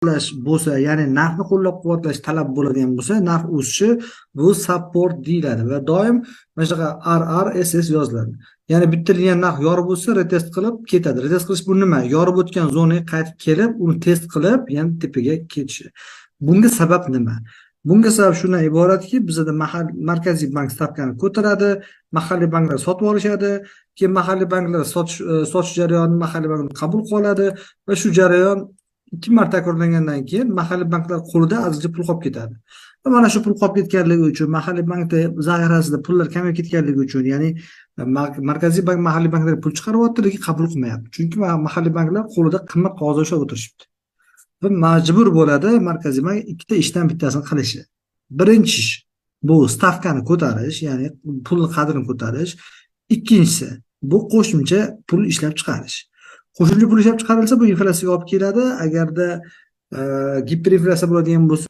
bo'lsa, ya'ni narxni qo'llab-quvvatlash talab bo'ladigan bo'lsa, narx o'sishi bu support deyiladi va doim mana shunaqa RRSS yoziladi. Ya'ni bitilgan narx yorib o'tsa, retest qilib ketadi. Retest qilish bu nima? Yorib o'tgan zonaga qaytib kelib, uni test qilib, yana tepaga ketishi. Bunga sabab nima? Bunga sabab shundan iboratki, bizda markaziy bank stavkani ko'taradi, mahalliy banklar sotib olishadi, keyin mahalliy banklar sotish jarayonini mahalliy banklar qabul qiladi va shu jarayon 2 marta takrorlangandan keyin mahalliy banklar qo'lida ozgina pul qolib ketadi. Va mana shu pul qolib ketganligi uchun, mahalliy bankda zaxirasida pullar kamayib ketganligi uchun, ya'ni markaziy bank mahalliy banklarga pul chiqaryapti, lekin qabul qilmayapti. Chunki mahalliy banklar qo'lida qimmat qog'oz ushlab o'tirishibdi. Va majbur bo'ladi markaziy bank ikkita ishdan bittasini qilishi. Birinchi ish bu stavkani ko'tarish, ya'ni pul qadrini ko'tarish. Ikkinchisi bu qo'shimcha pul ishlab chiqarish. Qo'shimcha pul ishlab chiqarilsa, bu inflyatsiyaga olib keladi. Agarda giperinflyatsiya bo'ladigan bo'lsa,